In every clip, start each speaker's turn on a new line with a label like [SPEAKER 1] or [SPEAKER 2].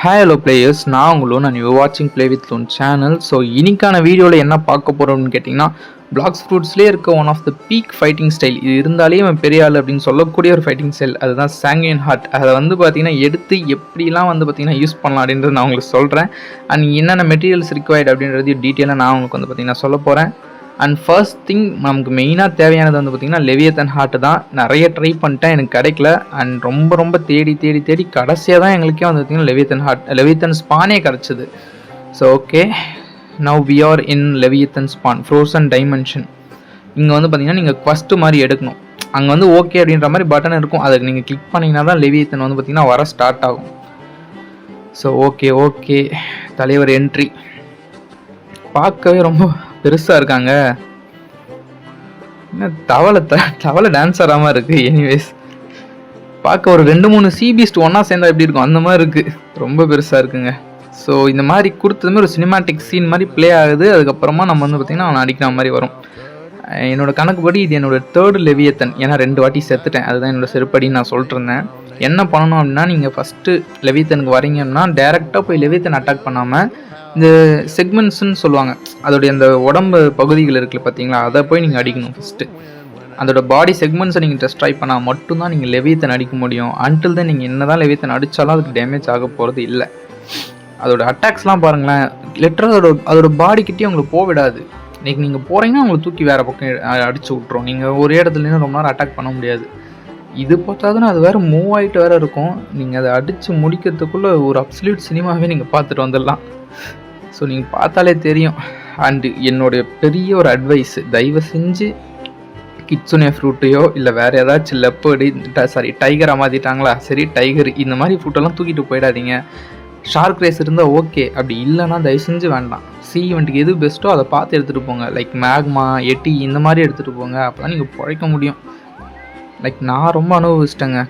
[SPEAKER 1] Hello players, நான் உங்களும் நான் you வாட்சிங் play with lone channel. So இன்னைக்கான வீடியோவில் என்ன பார்க்க போகிறோம்னு கேட்டிங்கன்னா, பிளாக்ஸ் ஃப்ரூட்ஸ்லேயே இருக்க one of the peak fighting style. இது இருந்தாலே அவன் பெரிய ஆள் அப்படின்னு சொல்லக்கூடிய ஒரு ஃபைட்டிங் ஸ்டைல், அதுதான் சாங்குயின் ஹார்ட். அதை பார்த்தீங்கன்னா எடுத்து எப்படிலாம் பார்த்தீங்கன்னா யூஸ் பண்ணலாம் அப்படின்றது நான் உங்களுக்கு சொல்கிறேன். அண்ட் என்னென்ன மெட்டீரியல்ஸ் ரிக்வயர்ட் அப்படின்றது டீட்டெயிலாக நான் உங்களுக்கு பார்த்தீங்கன்னா சொல்ல போகிறேன். அண்ட் ஃபர்ஸ்ட் திங் நமக்கு மெயினாக தேவையானது பார்த்திங்கன்னா லெவியத்தன் ஹார்ட்டு தான். நிறைய ட்ரை பண்ணிட்டேன், எனக்கு கிடைக்கல. அண்ட் ரொம்ப தேடி கடைசியாக தான் எங்களுக்கே பார்த்திங்கன்னா லெவியத்தன் ஸ்பானே கிடச்சிது. So okay, now we are in Leviathan spawn frozen dimension. இங்கே பார்த்திங்கன்னா நீங்கள் ஃபஸ்ட்டு மாதிரி எடுக்கணும். அங்கே ஓகே அப்படின்ற மாதிரி பட்டன் இருக்கும், அதுக்கு நீங்கள் கிளிக் பண்ணிங்கன்னா தான் லெவியத்தன் பார்த்திங்கன்னா வர ஸ்டார்ட் ஆகும். ஸோ ஓகே தலைவர் என்ட்ரி பார்க்கவே ரொம்ப பெருசாக இருக்காங்க. என்ன தவளை டான்ஸ் ஆடாமல் இருக்குது. எனிவேஸ் பார்க்க ஒரு 2-3 சீபீஸ்ட் ஒன்றா சேர்ந்தா எப்படி இருக்கும் அந்த மாதிரி இருக்குது, ரொம்ப பெருசாக இருக்குங்க. ஸோ இந்த மாதிரி கொடுத்ததுமே ஒரு சினிமாட்டிக் சீன் மாதிரி ப்ளே ஆகுது. அதுக்கப்புறமா நம்ம பார்த்திங்கன்னா அவனை அடிக்கிற மாதிரி வரும். என்னோட கணக்குப்படி இது என்னோடய 3rd லெவியத்தன், ஏன்னா 2 வாட்டி செத்துட்டேன். அதுதான் என்னோடய செருப்படின்னு நான் சொல்லிட்டு இருந்தேன். என்ன பண்ணணும் அப்படின்னா, நீங்கள் ஃபஸ்ட்டு லெவியத்தனுக்கு வரீங்கன்னா டேரெக்டாக போய் லெவியத்தன் அட்டாக் பண்ணாமல் இந்த செக்மெண்ட்ஸ்ன்னு சொல்லுவாங்க, அதோடைய அந்த உடம்பு பகுதிகள் இருக்குது பார்த்தீங்களா, அதை போய் நீங்கள் அடிக்கணும் ஃபஸ்ட்டு. அதோட பாடி செக்மெண்ட்ஸை நீங்கள் டெஸ்ட்ராய் பண்ணால் மட்டும்தான் நீங்கள் லெவியத்தன் அடிக்க முடியும். அன்டில் தான் நீங்கள் என்ன தான் லெவியத்தன் அடித்தாலும் அதுக்கு டேமேஜ் ஆக போகிறது இல்லை. அதோட அட்டாக்ஸ்லாம் பாருங்களேன், லிட்டரல் அதோட பாடிக்கிட்டே உங்களுக்கு போவிடாது. இன்றைக்கி நீங்கள் போகிறீங்கன்னா உங்களை தூக்கி வேறு பக்கம் அடித்து விட்ரும். நீங்கள் ஒரே இடத்துலேருந்து ரொம்ப நேரம் அட்டாக் பண்ண முடியாது. இது பார்த்தாதுன்னா அது வேறு மூவ் ஆகிட்டு வேறு இருக்கும். நீங்கள் அதை அடித்து முடிக்கிறதுக்குள்ளே ஒரு அப்சல்யூட் சினிமாவே நீங்கள் பார்த்துட்டு வந்துடலாம். ஸோ நீங்கள் பார்த்தாலே தெரியும். அண்டு என்னுடைய பெரிய ஒரு அட்வைஸ், தயவு செஞ்சு கிட்சுனே ஃப்ரூட்டையோ இல்லை வேறு ஏதாச்சும் லெப்பர்டு, டைகரை மாற்றிட்டாங்களா, சரி டைகர் இந்த மாதிரி ஃப்ரூட்டெல்லாம் தூக்கிட்டு போயிடாதீங்க. ஷார்க் ரேஸ் இருந்தால் ஓகே, அப்படி இல்லைன்னா தயவு செஞ்சு வேண்டாம். சி ஈவெண்ட்டுக்கு எது பெஸ்ட்டோ அதை பார்த்து எடுத்துகிட்டு போங்க. லைக் மேக்மா, எட்டி இந்த மாதிரி எடுத்துகிட்டு போங்க. அப்போ தான் நீங்கள் பிழைக்க முடியும். லைக் நான் ரொம்ப அனுபவிச்சிட்டேங்க.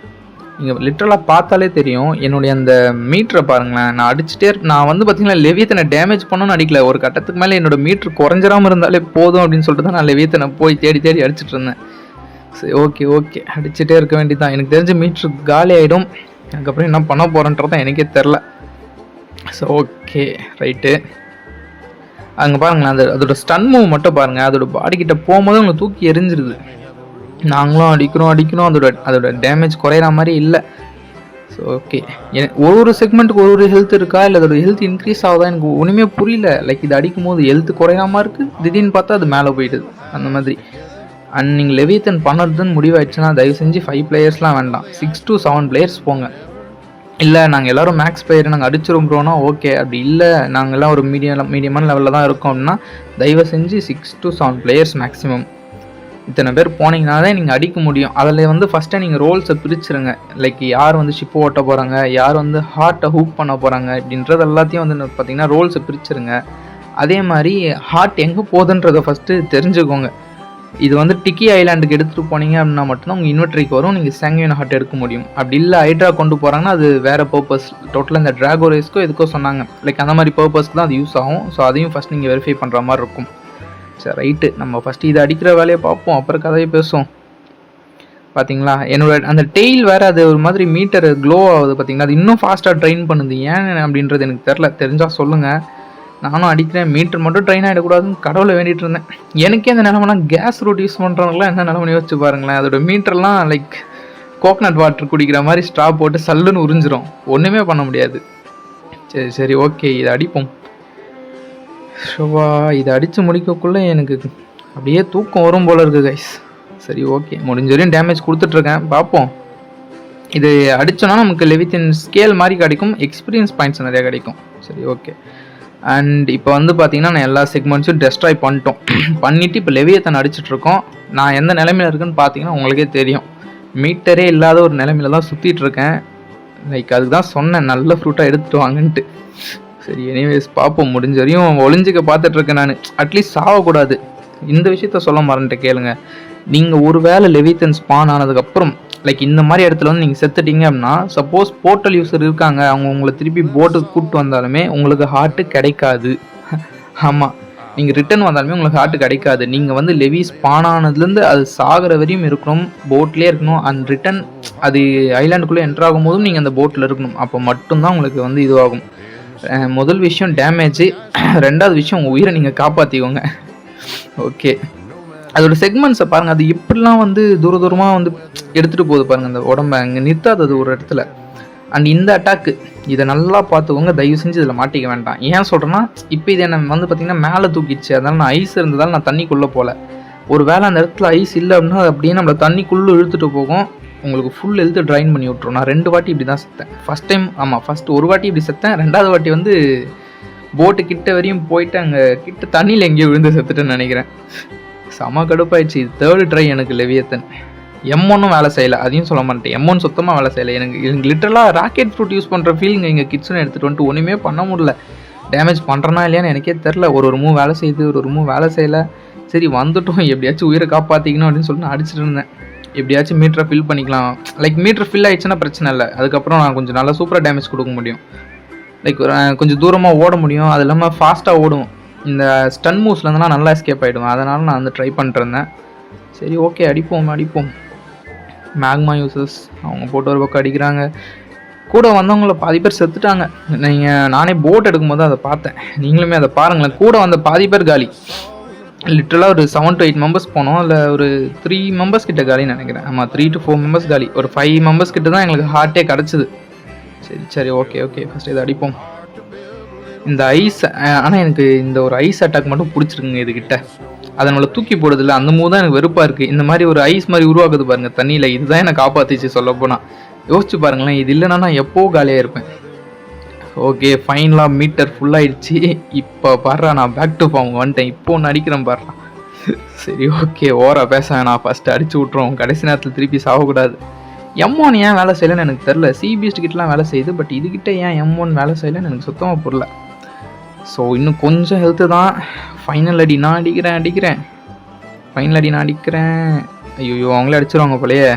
[SPEAKER 1] நீங்கள் லிட்டரலாக பார்த்தாலே தெரியும். என்னுடைய அந்த மீட்டரை பாருங்களேன், நான் அடிச்சுட்டே நான் பார்த்திங்கன்னா லெவியத்தனை டேமேஜ் பண்ணணும்னு அடிக்கல. ஒரு கட்டத்துக்கு மேலே என்னோடய மீட்ரு குறைஞ்சிராமல் இருந்தாலே போதும் அப்படின்னு சொல்லிட்டு தான் நான் லெவியத்தனை போய் தேடி அடிச்சுட்டு இருந்தேன். சரி ஓகே அடிச்சுட்டே இருக்க வேண்டியதான். எனக்கு தெரிஞ்ச மீட்ரு காலி ஆகிடும். அதுக்கப்புறம் என்ன பண்ண போகிறேன்றதான் எனக்கே தெரில. So okay right. அங்கே பாருங்களேன், அதோட ஸ்டன் மூவ் மட்டும் பாருங்கள். அதோட பாடிக்கிட்ட போகும்போது உங்களுக்கு தூக்கி எரிஞ்சிருது. நாங்களும் அடிக்கிறோம் அதோட டேமேஜ் குறையிற மாதிரி இல்லை. ஸோ ஓகே, ஒரு செக்மெண்ட்டுக்கு ஒரு ஹெல்த் இருக்கா, இல்லை அதோட ஹெல்த் இன்க்ரீஸ் ஆகுதா எனக்கு ஒன்றுமே புரியல. லைக் இது அடிக்கும் போது ஹெல்த் குறையாமல் இருக்குது, திடீர்னு பார்த்தா அது மேலே போயிடுது அந்த மாதிரி. அண்ட் நீங்கள் லெவியத்தன் பண்ணுறதுன்னு முடிவாயிடுச்சுன்னா தயவு செஞ்சு 5 பிளேயர்ஸ்லாம் வேண்டாம், 6 to 7 பிளேயர்ஸ் போங்க. இல்லை நாங்கள் எல்லோரும் மேக்ஸ் பிளேயர் நாங்கள் அடிச்சிரும்னா ஓகே, அப்படி இல்லை நாங்கள்லாம் ஒரு மீடியமான லெவலில் தான் இருக்கோம் அப்படின்னா தயவு செஞ்சு 6 to 7 பிளேயர்ஸ் மேக்ஸிமம். இத்தனை பேர் போனீங்கனாலே நீங்கள் அடிக்க முடியும். அதில் ஃபஸ்ட்டே நீங்கள் ரோல்ஸை பிரிச்சுருங்க. லைக் யார் ஷிப்பு ஓட்ட போகிறாங்க, யார் ஹார்ட்டை ஹூக் பண்ண போகிறாங்க அப்படின்றது எல்லாத்தையும் பார்த்தீங்கன்னா ரோல்ஸை பிரிச்சுருங்க. அதே மாதிரி ஹார்ட் எங்கே போகுதுன்றதை ஃபஸ்ட்டு தெரிஞ்சுக்கோங்க. இது டிக்கி ஐலாண்டுக்கு எடுத்துகிட்டு போனீங்க அப்படின்னா மட்டும்தான் உங்கள் இன்வெர்டரிக்கு வரும், நீங்கள் சாங்குயின் ஹார்ட் எடுக்க முடியும். அப்படி இல்லை ஹைட்ரா கொண்டு போகிறாங்கன்னா அது வேறு பர்பஸ், டோட்டலாக இந்த ட்ராகோ ரேஸ்க்கோ எதுக்கோ சொன்னாங்க. லைக் அந்த மாதிரி பர்பஸ்க்கு தான் அது யூஸ் ஆகும். ஸோ அதையும் ஃபஸ்ட் நீங்கள் வெரிஃபை பண்ணுற மாதிரி இருக்கும். சரி ரைட்டு, நம்ம ஃபஸ்ட்டு இதை அடிக்கிற வேலையை பார்ப்போம், அப்புறம் கதையை பேசுவோம். பார்த்தீங்களா என்னோட அந்த டெய்ல் வேறு அது ஒரு மாதிரி மீட்டர் க்ளோ ஆகுது பார்த்தீங்களா, அது இன்னும் ஃபாஸ்ட்டாக ட்ரெயின் பண்ணுது. ஏன் அப்படின்றது எனக்கு தெரிஞ்சால் சொல்லுங்கள். நானும் அடிக்கிறேன், மீட்டர் மட்டும் ட்ரெயின் ஆகிடக்கூடாதுன்னு கடவுளை வேண்டிகிட்டு இருந்தேன். எனக்கே அந்த நிலமெனா கேஸ் ரூட் யூஸ் பண்ணுறவங்களாம் என்ன நிலமனு யோசிச்சு பாருங்களேன். அதோட மீட்டர்லாம் லைக் கோகனட் வாட்டர் குடிக்கிற மாதிரி ஸ்ட்ரா போட்டு சல்லுன்னு உறிஞ்சிரும், ஒன்றுமே பண்ண முடியாது. சரி ஓகே, இதை அடிப்போம். ஷோவா இதை அடித்து முடிக்கக்குள்ளே எனக்கு அப்படியே தூக்கம் வரும் போல் இருக்குது கைஸ். சரி ஓகே, முடிஞ்ச வரையும் டேமேஜ் கொடுத்துட்ருக்கேன், பார்ப்போம். இது அடித்தோன்னா நமக்கு லெவியத்தன் ஸ்கேல் மாதிரி கிடைக்கும், எக்ஸ்பீரியன்ஸ் பாயிண்ட்ஸ் நிறையா கிடைக்கும். சரி ஓகே. அண்ட் இப்போ பார்த்தீங்கன்னா நான் எல்லா செக்மெண்ட்ஸும் டெஸ்ட்ராய் பண்ணிவிட்டு இப்போ லெவியத்தன் அடிச்சிட்ருக்கோம். நான் எந்த நிலைமையில் இருக்குன்னு பார்த்தீங்கன்னா உங்களுக்கே தெரியும். மீட்டரே இல்லாத ஒரு நிலைமையில தான் சுற்றிட்டுருக்கேன். லைக் அதுக்கு தான் சொன்னேன் நல்ல ஃப்ரூட்டாக எடுத்துகிட்டு வாங்கன்ட்டு. சரி எனிவேஸ் பார்ப்போம். முடிஞ்ச வரையும் ஒளிஞ்சிக்க பார்த்துட்ருக்கேன் நான், அட்லீஸ்ட் சாகக்கூடாது. இந்த விஷயத்த சொல்ல மறந்துட்டு கேளுங்க. நீங்கள் ஒரு வேளை லெவியத்தன் ஸ்பான் ஆனதுக்கப்புறம் லைக் இந்த மாதிரி இடத்துல நீங்கள் செத்துட்டீங்க அப்படின்னா, சப்போஸ் போர்ட்டல் யூஸர் இருக்காங்க, அவங்க உங்களை திருப்பி போட்டுக்கு கூப்பிட்டு வந்தாலுமே உங்களுக்கு ஹார்ட்டு கிடைக்காது. ஆமாம், நீங்கள் ரிட்டன் வந்தாலுமே உங்களுக்கு ஹார்ட்டு கிடைக்காது. நீங்கள் லெவி ஸ்பான் ஆனதுலேருந்து அது சாகிற வரையும் இருக்கணும், போட்லேயே இருக்கணும். அண்ட் ரிட்டன் அது ஐலாண்டுக்குள்ளே என்ட்ரு ஆகும்போதும் நீங்கள் அந்த போட்டில் இருக்கணும். அப்போ மட்டும்தான் உங்களுக்கு வந்து இதுவாகும். முதல் விஷயம் டேமேஜு, ரெண்டாவது விஷயம் உங்கள் உயிரை நீங்கள் காப்பாற்றிக்கோங்க. ஓகே, அதோட செக்மெண்ட்ஸை பாருங்கள், அது எப்படிலாம் வந்து தூரமாக வந்து எடுத்துகிட்டு போகுது பாருங்கள் அந்த உடம்பை, அங்கே நிறுத்தாதது ஒரு இடத்துல. அண்ட் இந்த அட்டாக்கு இதை நல்லா பார்த்துக்கோங்க, தயவு செஞ்சு இதில் மாட்டிக்க வேண்டாம். ஏன் சொல்கிறேன்னா, இப்போ இது என்ன வந்து பார்த்திங்கன்னா மேலே தூக்கிடுச்சு, அதனால் நான் ஐஸ் இருந்ததால் நான் தண்ணிக்குள்ளே போகல. ஒரு வேளை அந்த இடத்துல ஐஸ் இல்லை அப்படின்னா அது அப்படியே நம்மளை தண்ணிக்குள்ளே இழுத்துட்டு போகும், உங்களுக்கு ஃபுல் ஹெல்த்து ட்ரைன் பண்ணி விட்ரும். நான் 2 வாட்டி இப்படி தான் செத்தேன். ஃபஸ்ட் டைம் ஃபஸ்ட்டு ஒரு வாட்டி இப்படி செத்தேன், 2வது வாட்டி வந்து போட்டு கிட்ட வரையும் போயிட்டு அங்கே கிட்ட தண்ணியில் எங்கேயோ விழுந்து செத்துட்டேன்னு நினைக்கிறேன். செம கடுப்பாயிடுச்சு. 3rd ட்ரை எனக்கு லெவியத்தன். M1 வேலை செய்யலை, அதையும் சொல்ல மாட்டேன். M1 சுத்தமாக வேலை செய்யலை. எனக்கு லிட்டரலாக ராக்கெட் ஃப்ரூட் யூஸ் பண்ணுற ஃபீலிங் எங்கள் கிட்ஸ்னு எடுத்துகிட்டு வந்துட்டு ஒன்றுமே பண்ண முடியல. டேமேஜ் பண்ணுறனா இல்லையான்னு எனக்கே தெரில. ஒரு மூவ் வேலை செய்யுது, ஒரு மூவ் வேலை செய்யலை. சரி வந்துட்டோம், எப்படியாச்சும் உயிரை காப்பாற்றிக்கணும் அப்படின்னு சொல்லிட்டு நான் அடிச்சுட்டு இருந்தேன். எப்படியாச்சும் மீட்டரை ஃபில் பண்ணிக்கலாம். லைக் மீட்டர் ஃபில் ஆகிடுச்சுன்னா பிரச்சனை இல்லை, அதுக்கப்புறம் நான் கொஞ்சம் நல்லா சூப்பராக டேமேஜ் கொடுக்க முடியும். லைக் கொஞ்சம் தூரமாக ஓட முடியும், அது இல்லாமல் ஃபாஸ்ட்டாக ஓடும். இந்த ஸ்டன் மூவ்ஸ்லேருந்துலாம் நல்லா எஸ்கேப் ஆகிடுவேன். அதனால் நான் வந்து ட்ரை பண்ணிட்டுருந்தேன். சரி ஓகே, அடிப்போம். மேக்மா யூசர்ஸ் அவங்க போட்டு ஒரு பக்கம் அடிக்கிறாங்க. கூட வந்தவங்கள பாதி பேர் செத்துட்டாங்க. நானே போட் எடுக்கும்போது அதை பார்த்தேன், நீங்களுமே அதை பாருங்களேன். கூட வந்த பாதி பேர் காலி. லிட்டரலாக ஒரு 7 to 8 மெம்பர்ஸ் போனோம், இல்லை ஒரு 3 மெம்பர்ஸ் கிட்ட காலின்னு நினைக்கிறேன். 3 to 4 மெம்பர்ஸ் காலி. ஒரு 5 மெம்பர்ஸ் கிட்ட தான் எங்களுக்கு ஹார்ட்டே கிடச்சிது. சரி ஓகே ஃபஸ்ட்டு இதை அடிப்போம். இந்த ஐஸ், ஆனால் எனக்கு இந்த ஒரு ஐஸ் அட்டாக் மட்டும் பிடிச்சிருக்குங்க இதுகிட்ட. அதனால தூக்கி போடுறதில்ல, அந்த மூவ் தான் எனக்கு வெறுப்பாக இருக்குது. இந்த மாதிரி ஒரு ஐஸ் மாதிரி உருவாக்குது பாருங்கள் தண்ணியில், இதுதான் எனக்கு காப்பாற்றிச்சு சொல்லப்போனால். யோசிச்சு பாருங்களேன், இது இல்லைனா நான் எப்போ காலியாக இருப்பேன். ஓகே, ஃபைனலாக மீட்டர் ஃபுல்லாகிடுச்சு. இப்போ பாடுறா, நான் பேக் டு ஃபார்ம் வந்துட்டேன். இப்போ ஒன்று அடிக்கிறேன் பாடுறா. சரி ஓகே, ஓரா பேச நான் ஃபஸ்ட்டு அடிச்சு விட்ருவோம், கடைசி நேரத்தில் திருப்பி சாகக்கூடாது. M1 ஏன் வேலை செய்யலைன்னு எனக்கு தெரில. சீபீஸ்ட் கிட்டலாம் வேலை செய்யுது, பட் இதுகிட்ட ஏன் M1 வேலை செய்யலைன்னு எனக்கு சுத்தமாக புரியல. ஸோ இன்னும் கொஞ்சம் ஹெல்த்து தான். ஃபைனல் அடி நான் அடிக்கிறேன். ஐயோ, அவங்களே அடிச்சிருவாங்க போலையே.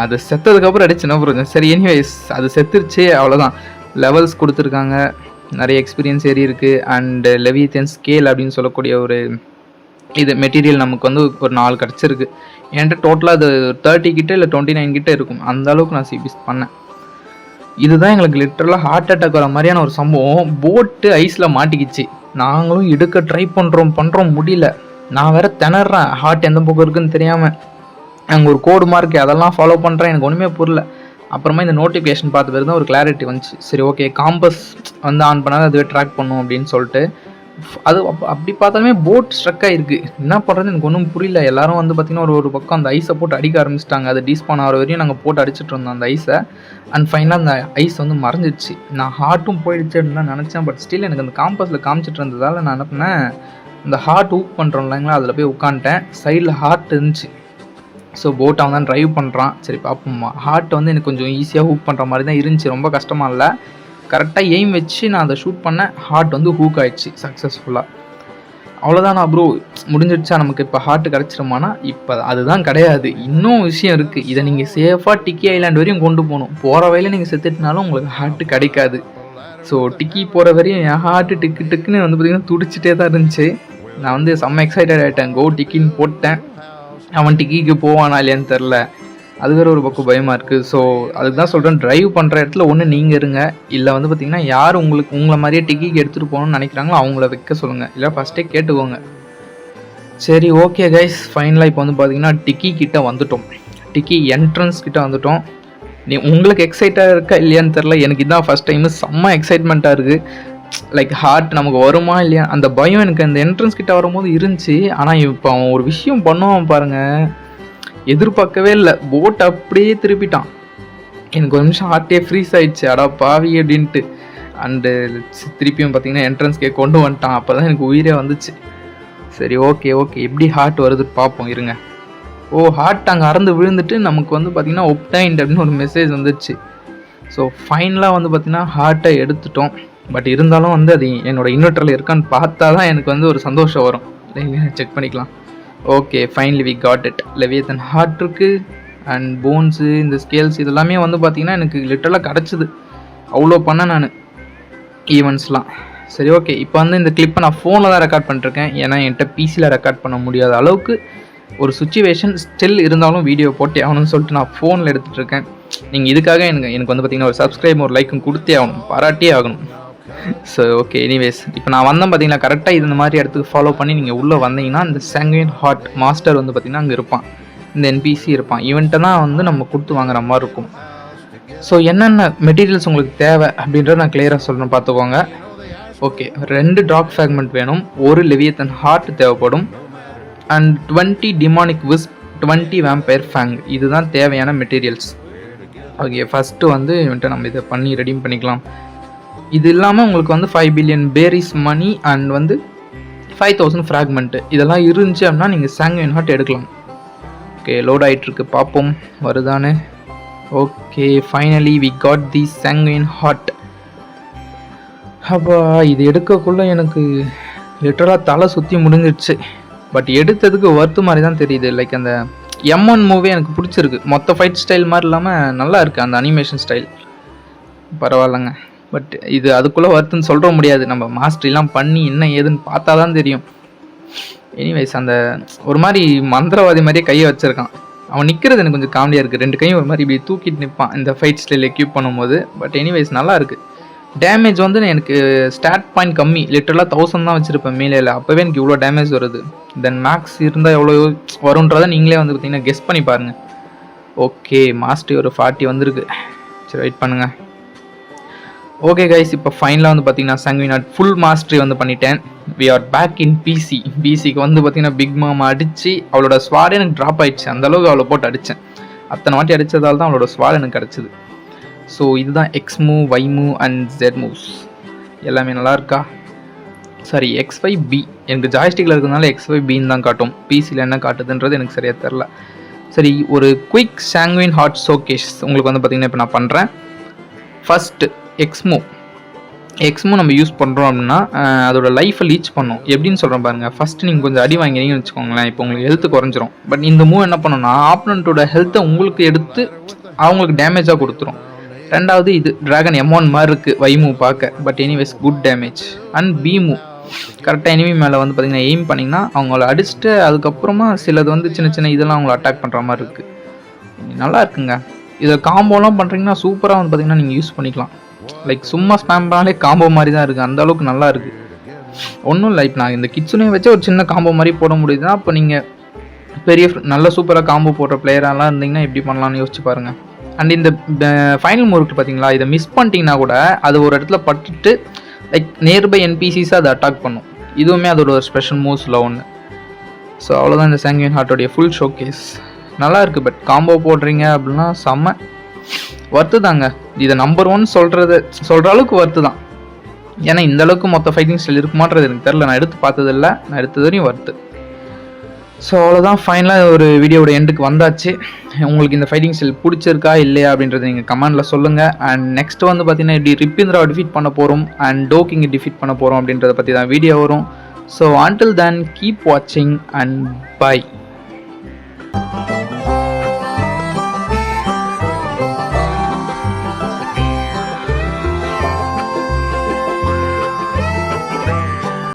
[SPEAKER 1] அது செத்ததுக்கப்புறம் அடிச்சுன்னா புரிஞ்சு. சரி எனிவேஸ், அது செத்துருச்சு, அவ்வளோதான். லெவல்ஸ் கொடுத்துருக்காங்க, நிறைய எக்ஸ்பீரியன்ஸ் ஏறி இருக்குது. அண்டு லெவியத்தன் ஸ்கேல் அப்படின்னு சொல்லக்கூடிய ஒரு இது மெட்டீரியல் நமக்கு வந்து ஒரு 4 கிடச்சிருக்கு. என்கிட்ட டோட்டலாக அது 30 கிட்ட இல்லை 29 கிட்ட இருக்கும். அந்த அளவுக்கு நான் சிபிஸ் பண்ணேன். இதுதான் எங்களுக்கு லிட்டரலாக ஹார்ட் அட்டாக் வர மாதிரியான ஒரு சம்பவம். போட்டு ஐஸில் மாட்டிக்கிச்சு, நாங்களும் எடுக்க ட்ரை பண்ணுறோம் முடியல. நான் வேற திணறேன், ஹார்ட் எந்த பக்கம் இருக்குன்னு தெரியாமல். அங்கே ஒரு கோடு மார்க்கு, அதெல்லாம் ஃபாலோ பண்ணுறேன், எனக்கு ஒன்றுமே புரியல. அப்புறமா இந்த நோட்டிஃபிகேஷன் பார்த்த பிறகு தான் ஒரு கிளாரிட்டி வந்துச்சு. சரி ஓகே, காம்பஸ் வந்து ஆன் பண்ணால் அதுவே ட்ராக் பண்ணும் அப்படின்னு சொல்லிட்டு. அது அப்படி பார்த்தாலுமே போட் ஸ்ட்ரக் ஆகிருக்கு. என்ன பண்ணுறது எனக்கு ஒன்றும் புரியல. எல்லாரும் வந்து பார்த்திங்கன்னா ஒரு பக்கம் அந்த ஐஸை போட்டு அடிக்க ஆரம்பிச்சிட்டாங்க. அது டீஸ்பான் ஆகிற வரையும் நாங்கள் போட்டு அடிச்சுட்டு இருந்தோம் அந்த ஐஸை. அண்ட் ஃபைனலாக அந்த ஐஸ் வந்து மறைஞ்சிடுச்சு. நான் ஹார்ட்டும் போயிடுச்சு அப்படின்னு தான் நினச்சேன். பட் ஸ்டில் எனக்கு அந்த காம்பஸில் காமிச்சிட்டு இருந்ததால் நான் என்ன பண்ணேன், இந்த ஹார்ட் ஹூக் பண்ணுறோம் இல்லைங்களா, அதில் போய் உட்காந்துட்டேன். சைடில் ஹார்ட் இருந்துச்சு. ஸோ போட் அவன் தான் ட்ரைவ் பண்ணுறான். சரி பார்ப்போம்மா. ஹார்ட் வந்து எனக்கு கொஞ்சம் ஈஸியாக ஹூக் பண்ணுற மாதிரி தான் இருந்துச்சு, ரொம்ப கஷ்டமாக இல்லை. கரெக்டாக எய்ம் வச்சு நான் அதை ஷூட் பண்ணேன். ஹார்ட் வந்து ஹூக் ஆகிடுச்சு சக்ஸஸ்ஃபுல்லாக. அவ்வளோதான் நான் ப்ரோ முடிஞ்சிடுச்சா, நமக்கு இப்போ ஹார்ட் கிடச்சிருமானா? இப்போ அதுதான் கிடையாது, இன்னும் விஷயம் இருக்குது. இதை நீங்கள் சேஃபாக டிக்கி ஐலாண்ட் வரையும் கொண்டு போகணும். போகிற வரையில் நீங்கள் செத்துட்டுனாலும் உங்களுக்கு ஹார்ட்டு கிடைக்காது. ஸோ டிக்கி போகிற வரையும் என் ஹார்ட்டு டிக்குன்னு வந்து பார்த்திங்கன்னா துடிச்சிட்டே தான் இருந்துச்சு. நான் வந்து செம்ம எக்ஸைட்டட் ஆகிட்டேன். கோ டிக்கின்னு போட்டேன். அவன் டிக்கிக்கு போவானா இல்லையான்னு தெரில, அது வேறு ஒரு பக்கம் பயமாக இருக்குது. ஸோ அதுக்கு தான் சொல்கிறேன், ட்ரைவ் பண்ணுற இடத்துல ஒன்று நீங்கள் இருங்க, இல்லை வந்து பார்த்திங்கன்னா யார் உங்களை மாதிரியே டிக்கிக்கு எடுத்துகிட்டு போகணும்னு நினைக்கிறாங்களோ அவங்கள வைக்க சொல்லுங்கள், இல்லை ஃபஸ்ட்டே கேட்டுக்கோங்க. சரி ஓகே கைஸ், ஃபைனலாக இப்போ வந்து பார்த்திங்கன்னா டிக்கி கிட்டே வந்துட்டோம். டிக்கி என்ட்ரன்ஸ் கிட்டே வந்துட்டோம். உங்களுக்கு எக்ஸைட்டாக இருக்கா இல்லையான்னு தெரில, எனக்கு இதான் ஃபஸ்ட் டைமு செம்ம எக்ஸைட்மெண்ட்டாக இருக்குது. லைக் ஹார்ட் நமக்கு வருமா இல்லையா அந்த பயம் எனக்கு அந்த என்ட்ரன்ஸ் கிட்ட வரும்போது இருந்துச்சு. ஆனால் இப்போ அவன் ஒரு விஷயம் பண்ணுவான் பாருங்கள், எதிர்பார்க்கவே இல்லை. போட் அப்படியே திருப்பிட்டான். எனக்கு ஒரு நிமிஷம் ஹார்ட்டே ஃப்ரீஸ் ஆகிடுச்சு, அடா பாவி அப்படின்ட்டு. அண்டு திருப்பியும் பார்த்திங்கன்னா என்ட்ரன்ஸ்க்கே கொண்டு வந்துட்டான். அப்போ தான் எனக்கு உயிரே வந்துச்சு. சரி ஓகே எப்படி ஹார்ட் வருது பார்ப்போம் இருங்க. ஹார்ட் அங்கே அறந்து விழுந்துட்டு நமக்கு வந்து பார்த்திங்கன்னா ஒப்டைன்ட் அப்படின்னு ஒரு மெசேஜ் வந்துடுச்சு. ஸோ ஃபைனலாக வந்து பார்த்திங்கன்னா ஹார்ட்டை எடுத்துட்டோம். பட் இருந்தாலும் வந்து அது என்னோட இன்வெர்ட்டரில் இருக்கான்னு பார்த்தா தான் எனக்கு வந்து ஒரு சந்தோஷம் வரும். செக் பண்ணிக்கலாம். Okay finally we got it. Leviathan heart இருக்குது அண்ட் போன்ஸு, இந்த ஸ்கேல்ஸ் இதெல்லாமே வந்து பார்த்திங்கன்னா எனக்கு லிட்டரலாக கிடச்சிது. அவ்வளோ பண்ணேன் நான் ஈவெண்ட்ஸ்லாம். சரி ஓகே, இப்போ வந்து இந்த கிளிப்பை நான் ஃபோனில் தான் ரெக்கார்ட் பண்ணிருக்கேன். ஏன்னா என்கிட்ட பிசியில் ரெக்கார்ட் பண்ண முடியாத அளவுக்கு ஒரு சுச்சுவேஷன் ஸ்டில் இருந்தாலும் வீடியோ போட்டே ஆகணும்னு சொல்லிட்டு நான் ஃபோனில் எடுத்துகிட்டு இருக்கேன். நீங்கள் இதுக்காக எனக்கு வந்து பார்த்திங்கன்னா ஒரு சப்ஸ்கிரைப் ஒரு லைக்கும் கொடுத்தே ஆகணும், பாராட்டியே ஆகணும். ஸோ ஓகே, எனிவேஸ் இப்போ நான் வந்தேன் பார்த்தீங்கன்னா கரெக்டாக இது இந்த மாதிரி இடத்துக்கு ஃபாலோ பண்ணி நீங்கள் உள்ளே வந்தீங்கன்னா இந்த சாங்குயின் ஹார்ட் மாஸ்டர் வந்து பார்த்திங்கன்னா அங்கே இருப்பான், இந்த NPC இருப்பான். இவன்ட்ட தான் வந்து நம்ம கொடுத்து வாங்குற மாதிரி இருக்கும். ஸோ என்னென்ன மெட்டீரியல்ஸ் உங்களுக்கு தேவை அப்படின்றத நான் கிளியராக சொல்லணும், பார்த்துக்கோங்க. ஓகே, 2 டாக் ஃப்ராக்மெண்ட் வேணும், 1 லெவியத்தன் ஹார்ட் தேவைப்படும், அண்ட் 20 டிமானிக் விஸ்ப், 20 வேம்பயர் ஃபேங். இதுதான் தேவையான மெட்டீரியல்ஸ். ஓகே, ஃபஸ்ட்டு வந்து இவன்ட்ட நம்ம இதை பண்ணி ரெடீம் பண்ணிக்கலாம். இது இல்லாமல் உங்களுக்கு வந்து 5 பில்லியன் பேரிஸ் மணி அண்ட் வந்து 5000 ஃப்ராக்மெண்ட்டு இதெல்லாம் இருந்துச்சு அப்படின்னா நீங்கள் சாங்குயின் ஹார்ட் எடுக்கலாம். ஓகே, லோட் ஆகிட்டுருக்கு, பார்ப்போம் வருதானே. Okay, finally we got the sanguine heart. அப்பா இது எடுக்கக்குள்ளே எனக்கு லிட்டரலாக தலை சுற்றி முடிஞ்சிடுச்சு. பட் எடுத்ததுக்கு ஒர்த்து மாதிரி தான் தெரியுது. லைக் அந்த M1 மூவி எனக்கு பிடிச்சிருக்கு, மொத்த ஃபைட் ஸ்டைல் மாதிரி இல்லாமல் நல்லா இருக்குது அந்த அனிமேஷன் ஸ்டைல், பரவாயில்லைங்க. பட் இது அதுக்குள்ளே ஒர்த்துன்னு சொல்ல முடியாது, நம்ம மாஸ்டர்லாம் பண்ணி என்ன ஏதுன்னு பார்த்தா தான் தெரியும். எனிவைஸ் அந்த ஒரு மாதிரி மந்திரவாதி மாதிரியே கையை வச்சுருக்கான். அவன் நிற்கிறது எனக்கு கொஞ்சம் காமெடியாக இருக்குது, 2 கையும் ஒரு மாதிரி இப்படி தூக்கிட்டு நிற்பான் இந்த ஃபைட் ஸ்டைல் எக்யூப் பண்ணும்போது. பட் எனிவைஸ் நல்லா இருக்குது. டேமேஜ் வந்து எனக்கு ஸ்டார்ட் பாயிண்ட் கம்மி, லிட்டரலாக 1000 தான் வச்சுருப்பேன் மேலே, அப்போவே எனக்கு இவ்வளோ டேமேஜ் வருது. தென் மேக்ஸ் இருந்தால் எவ்வளோ வரும்ன்றதை நீங்களே வந்து பார்த்தீங்கன்னா கெஸ் பண்ணி பாருங்கள். ஓகே, மாஸ்டர் ஒரு 40 வந்திருக்கு. சரி, வெயிட் பண்ணுங்கள். ஓகே கைஸ், இப்போ ஃபைனலாக வந்து பார்த்தீங்கன்னா சாங்குயின் ஹார்ட் ஃபுல் மாஸ்டரி வந்து பண்ணிட்டேன். வி ஆர் பேக் இன் பிசிக்கு வந்து பார்த்தீங்கன்னா பிக் மாமா அடித்து அவளோட ஸ்வாட் எனக்கு ட்ராப் ஆகிடுச்சு. அந்தளவுக்கு அவளை போட்டு அடித்தேன், அத்தனை வாட்டி அடித்ததால் தான் அவளோட ஸ்வாட் எனக்கு கிடச்சிது. ஸோ இதுதான் X move, Y move and Z moves எல்லாமே நல்லா இருக்கா? Sorry, XYB. எனக்கு ஜாய்ஸ்டிக்கில் இருக்கிறதுனால XYBன்னு தான் காட்டும், பிசியில் என்ன காட்டுதுன்றது எனக்கு சரியாக தெரில. சரி, ஒரு குயிக் சாங்குயின் ஹார்ட் ஷோகேஸ் உங்களுக்கு வந்து பார்த்திங்கன்னா இப்போ நான் பண்ணுறேன். ஃபஸ்ட்டு X மூவ் நம்ம யூஸ் பண்ணுறோம் அப்படின்னா அதோட லைஃப்பை லீச் பண்ணோம். எப்படின்னு சொல்கிறேன் பாருங்கள். ஃபஸ்ட்டு நீங்கள் கொஞ்சம் அடி வாங்கிறீங்கன்னு வச்சுக்கோங்களேன், இப்போ உங்களுக்கு ஹெல்த்து குறைஞ்சிரும். பட் இந்த மூவ் என்ன பண்ணணும்னா ஆப்பனண்ட்டோட ஹெல்த்தை உங்களுக்கு எடுத்து அவங்களுக்கு டேமேஜாக கொடுத்துரும். ரெண்டாவது இது ட்ராகன் M1 மாதிரி இருக்குது Y மூவ் பார்க்க, but anyways good damage. And B move கரெக்டாக எனிமி மேலே வந்து பார்த்திங்கன்னா எய்ம் பண்ணிங்கன்னா அவங்கள அடிச்சுட்டு அதுக்கப்புறமா சிலது வந்து சின்ன சின்ன இதெல்லாம் அவங்கள அட்டாக் பண்ணுற மாதிரி இருக்குது. நல்லா இருக்குங்க. இதை காம்போலாம் பண்ணுறீங்கன்னா சூப்பராக வந்து பார்த்திங்கன்னா நீங்கள் யூஸ் பண்ணிக்கலாம். லைக் சும்மா ஸ்பேம் பண்ணாலே காம்போ மாதிரி தான் இருக்குது, அந்த அளவுக்கு நல்லா இருக்குது. ஒன்றும் இல்லை, இப்போ நான் இந்த கிட்ஸுனையும் வச்சு ஒரு சின்ன காம்போ மாதிரி போட முடியுதுன்னா அப்போ நீங்கள் பெரிய நல்ல சூப்பராக காம்போ போடுற பிளேயரெல்லாம் இருந்தீங்கன்னா எப்படி பண்ணலான்னு யோசிச்சு பாருங்கள். அண்ட் இந்த ஃபைனல் மூவ்க்கு பார்த்தீங்களா, இதை மிஸ் பண்ணிட்டீங்கன்னா கூட அது ஒரு இடத்துல பட்டுட்டு லைக் நியர்பை NPCஸாக அதை அட்டாக் பண்ணும். இதுவுமே அதோட ஒரு ஸ்பெஷல் மூவ்ஸில் ஒன்று. ஸோ அவ்வளோதான் இந்த சாங்குயின் ஹார்ட்டோடைய ஃபுல் ஷோகேஸ். நல்லா இருக்குது. பட் காம்போ போடுறீங்க அப்படின்னா செம்ம ஒர்த்து தாங்க. இதை நம்பர் 1 சொல்கிற அளவுக்கு ஒர்த்து தான். ஏன்னா இந்த அளவுக்கு மொத்த ஃபைட்டிங் ஸ்டைல் இருக்குமான்றது எனக்கு தெரில, நான் எடுத்து பார்த்ததில்ல, நான் எடுத்தது வரையும் ஒர்த்து. ஸோ அவ்வளோதான், ஃபைனலாக ஒரு வீடியோட எண்டுக்கு வந்தாச்சு. உங்களுக்கு இந்த ஃபைட்டிங் ஸ்டைல் பிடிச்சிருக்கா இல்லையா அப்படின்றத நீங்கள் கமெண்டில் சொல்லுங்கள். அண்ட் நெக்ஸ்ட் வந்து பார்த்தீங்கன்னா இப்படி ரிப்பிந்திராவை டிஃபீட் பண்ண போகிறோம் அண்ட் டோக்கிங்கை டிஃபீட் பண்ண போகிறோம் அப்படின்றத பற்றி தான் வீடியோ வரும். So until then keep watching and bye.